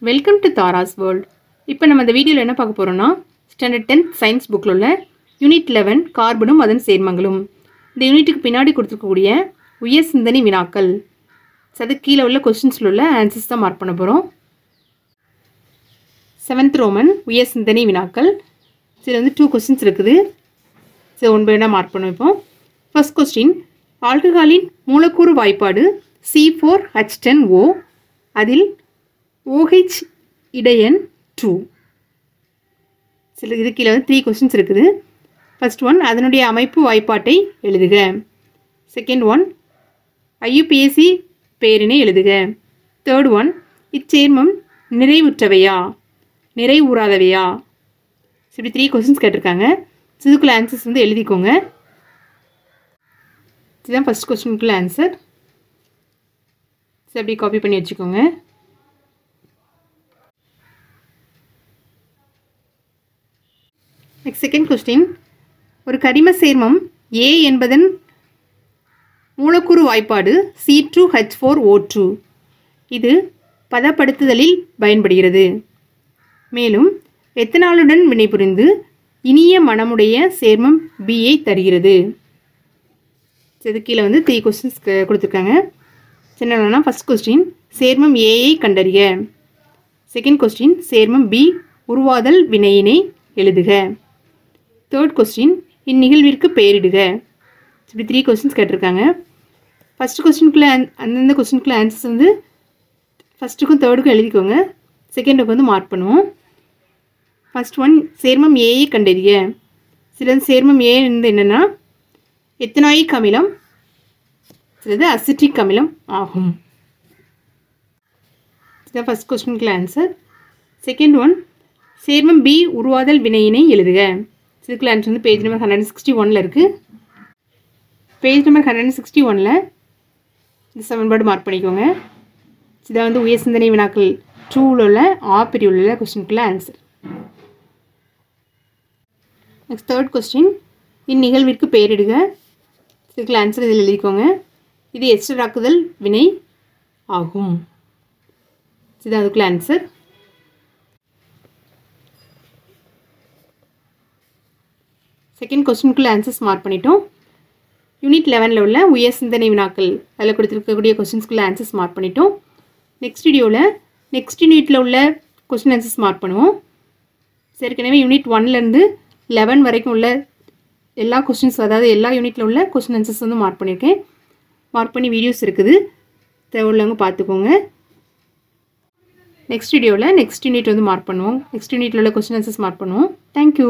Welcome to Tara's world. இப்போ நம்ம இந்த வீடியோவில் என்ன பார்க்க போகிறோம்னா ஸ்டாண்டர்ட் 10th சயின்ஸ் புக்கில் உள்ள யூனிட் 11 கார்பனும் அதன் சேர்மங்களும். இந்த யூனிட்டுக்கு பின்னாடி கொடுத்துருக்கக்கூடிய உயர் சிந்தனை வினாக்கள், அது கீழே உள்ள கொஸ்டின்ஸில் உள்ள ஆன்சர்ஸ் தான் மார்க் பண்ண போகிறோம். 7th ரோமன் உயர் சிந்தனை வினாக்கள். இதில் வந்து 2 கொஸ்டின்ஸ் இருக்குது. சரி, ஒன் பை ஒன்னாக மார்க் பண்ண வைப்போம். ஃபர்ஸ்ட் கொஸ்டின், ஆல்கஹாலின் மூலக்கூறு வாய்ப்பாடு C4H10O, அதில் OH இடையன் 2. சில இது கீழே வந்து 3 கொஸ்டின்ஸ் இருக்குது. ஃபர்ஸ்ட் ஒன், அதனுடைய அமைப்பு வாய்ப்பாட்டை எழுதுக. செகண்ட் ஒன், IUPAC பேரினை எழுதுக. தேர்ட் ஒன், இச்சேர்மம் நிறைவுற்றவையா நிறைவுறாதவையா. இப்படி 3 கொஸ்டின்ஸ் கேட்டிருக்காங்க. இதுக்குள்ள ஆன்சர்ஸ் வந்து எழுதிக்கோங்க. இதுதான் ஃபர்ஸ்ட் கொஸ்டினுக்குள்ள ஆன்சர். அப்படி காப்பி பண்ணி வச்சுக்கோங்க. நெக்ஸ்ட் செகண்ட் கொஸ்டின், ஒரு கரிம சேர்மம் A என்பதன் மூலக்கூறு வாய்ப்பாடு C2H4O2. இது பதப்படுத்துதலில் பயன்படுகிறது. மேலும் எத்தனாலுடன் வினைபுரிந்து இனிய மனமுடைய சேர்மம் Bயை தருகிறது. இது கீழே வந்து 3 கொஸ்டின்ஸ் கொடுத்துருக்காங்க. என்னென்னா, ஃபர்ஸ்ட் கொஸ்டின், சேர்மம் Aயை கண்டறிய. செகண்ட் கொஸ்டின், சேர்மம் B உருவாதல் வினையினை எழுதுக. தேர்ட் கொஸ்டின், இந்நிகழ்விற்கு பெயரிடுக. இப்படி 3 கொஸ்டின்ஸ் கேட்டிருக்காங்க. ஃபஸ்ட் கொஸ்டினுக்குள்ளே அந்தந்த கொஸ்டினுக்குள்ளே ஆன்சர்ஸ் வந்து ஃபஸ்ட்டுக்கும் தேர்டுக்கும் எழுதிக்கோங்க. செகண்டுக்கு வந்து மார்க் பண்ணுவோம். ஃபர்ஸ்ட் ஒன், சேர்மம் Aயை கண்டறிய. சிலது சேர்மம் A என்னென்னா எத்தனாயிக் அமிலம், சிலது அசிட்டிக் அமிலம் ஆகும். இதுதான் ஃபர்ஸ்ட் கொஸ்டினுக்குள்ள ஆன்சர். செகண்ட் ஒன், சேர்மம் B உருவாதல் வினையினை எழுதுக. இதுக்குள்ள ஆன்சர் வந்து பேஜ் நம்பர் 161 இருக்குது. பேஜ் நம்பர் 161 இந்த சமன்பாடு மார்க் பண்ணிக்கோங்க. இதான் வந்து உயர் சிந்தனை வினாக்கள் 2ல் உள்ள பிரிவில் உள்ள கொஸ்டினுக்குள்ள ஆன்சர். நெக்ஸ்ட் தேர்ட் கொஸ்டின், இந்நிகழ்விற்கு பெயரிடுக. இதுக்குள்ள ஆன்சர் இதில் எழுதிக்கோங்க. இது எஸ்டராக்குதல் வினை ஆகும். இதுதான் அதுக்குள்ள ஆன்சர். செகண்ட் கொஸ்டினுக்குள்ள ஆன்சர்ஸ் மார்க் பண்ணிட்டோம். யூனிட் 11ல் உள்ள உயர் சிந்தனை வினாக்கள் அதில் கொடுத்துருக்கக்கூடிய கொஸ்டின்ஸ்குள்ள ஆன்சர்ஸ் மார்க் பண்ணிட்டோம். நெக்ஸ்ட் வீடியோவில் நெக்ஸ்ட் யூனிட்டில் உள்ள கொஸ்டின் ஆன்சர்ஸ் மார்க் பண்ணுவோம். ஏற்கனவே யூனிட் 1லேருந்து 11 வரைக்கும் உள்ள எல்லா கொஸ்டின்ஸ், அதாவது எல்லா யூனிட்டில் உள்ள கொஸ்டின் ஆன்சர்ஸ் வந்து மார்க் பண்ணியிருக்கேன். மார்க் பண்ணி வீடியோஸ் இருக்குது, தேவையுள்ளவங்க பார்த்துக்கோங்க. நெக்ஸ்ட் வீடியோவில் நெக்ஸ்ட் யூனிட் வந்து மார்க் பண்ணுவோம். நெக்ஸ்ட் யூனிட்டில் உள்ள கொஸ்டின் ஆன்சர்ஸ் மார்க் பண்ணுவோம். தேங்க்யூ.